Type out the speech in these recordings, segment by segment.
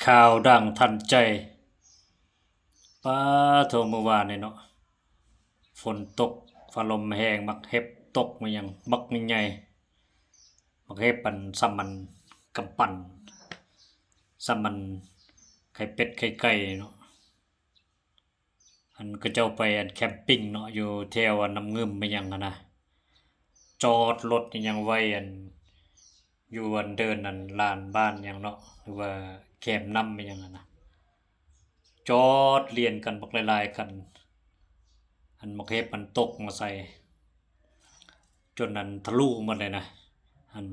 ข่าวดังทันใจป้าโทรเมื่อวานนี่เนาะฝนตกฟ้าลมแห้งมักเห็บตกมายังบักใหญ่ๆมักเห็บปันซ้ำมันกำปั่นซ้ำมันไข่เป็ดไข่ไก่เนาะอันก็เจ้าไปอันแคมปิ้งเนาะอยู่แถวอันน้ำเงิมมายังอะนะจอดรถนี่ยังไว้อันอยู่อันเดินอันลานบ้านยังเนาะหรือว่าแคมป์นำมายังอะนะจอดเรียนกันบักหลายๆกันอันมักเห็บมันตกมาใส่จนนั้นทะลุหมดเลยนะอัน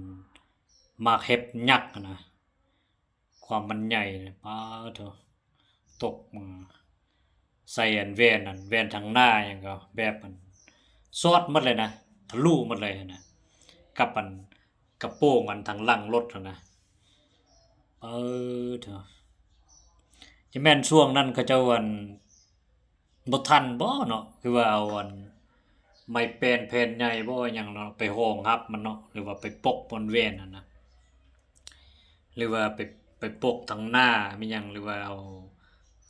มักเห็บยักษ์อะนะความมันใหญ่เนี่ยป้าเถอะตกมาใส่อันแว่นทางหน้าอย่างก็แบบมันซอดหมดเลยนะทะลุหมดเลยนะกับอันกระโปรงอันทางหลังรถอะนะเถอะจะแม่นช่วงนั้นเขาเจ้าอันบ่ทันบ่เนาะคือว่าเอาอันไม้แปนแผ่นใหญ่บ่หยังเนาะไปห้องรับมันเนาะหรือว่าไปปกบนแว่นนั่นนะหรือว่าไปปกทางหน้ามีหยังหรือว่าเอา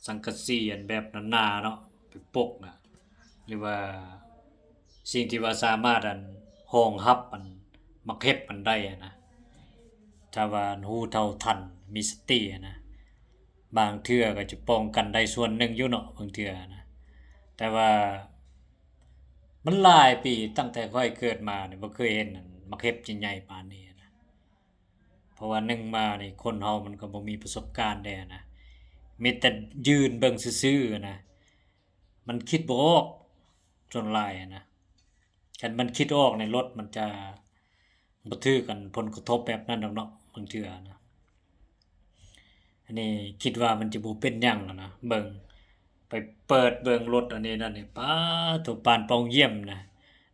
สังกะสีอันแบบหนาๆเนาะไปปกน่ะหรือว่าสิ่งที่ว่าสามารถอันห้องรับอันมักเห็บมันได้อะนะถ้าว่ารู้เท่าทันมีสติอะนะบางเทื่อก็จะป้องกันได้ส่วนหนึ่งอยู่เนาะบางเทื่อนะแต่ว่ามันหลายปีตั้งแต่ข้อยเกิดมานี่บ่เคยเห็นอันมักเห็บใหญ่ๆปานนี้นะเพราะว่าหนึ่งมานี่คนเฮามันก็บ่มีประสบการณ์แด้นะมีแต่ยืนเบิ่งซื่อๆอะนะมันคิดบ่ออกส่วนหลายอะนะคันมันคิดออกในรถมันจะบ่ถือกันผลกระทบแบบนั้นดอกเนาะบางเทื่อนะอันนี้คิดว่ามันจะบ่เป็นหยังอะนะเบิ่งไปเปิดเบิ่งรถอันนี้นั่นนี่ป๊าโถปานเป่าเยี่ยมนะ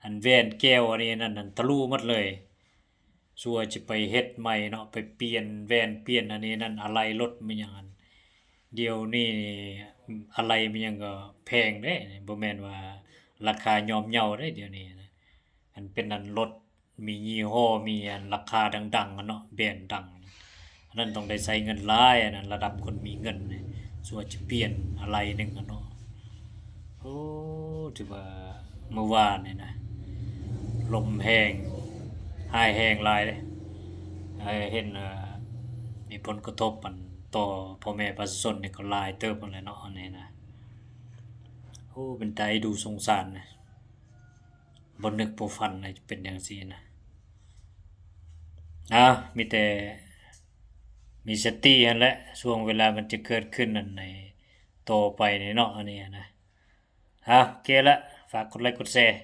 อันแว่นแก้วอันนี้นั่นทะลุหมดเลยสั่วจะไปเฮ็ดใหม่เนาะไปเปลี่ยนแว่นเปลี่ยนอันนี้นั่นอะไหล่รถมันหยังอันเดี๋ยวนี้อะไหล่มันหยังก็แพงเด้บ่แม่นว่าราคาย่อมเยาเด้เดี๋ยวนี้นะอันเป็นอันรถมียี่ห้อมีอันราคาดังๆอะเนาะแบรนด์ดังอันนั้นต้องได้ใช้เงินหลายอันนั้นระดับคนมีเงินนี่สั่วจะเปลี่ยนอะไหล่หนึ่งอะเนาะโอ้ถือว่าเมื่อวานนี่นะลมแห้งหายแห้งหลายเลยเห็นมีผลกระทบอันต่อพ่อแม่ประชาชนนี่ก็หลายเติบนั่นแหละเนาะอันนี้นะโอ้เป็นตาดูสงสารนะบ่นึกบ่ฝันว่าจะเป็นจังซี่นะมีแต่มีสตินั่นแหละช่วงเวลามันจะเกิดขึ้นนั่นในต่อไปนี่เนาะอันนี้นะโอเคละฝากกดไลค์กดแชร์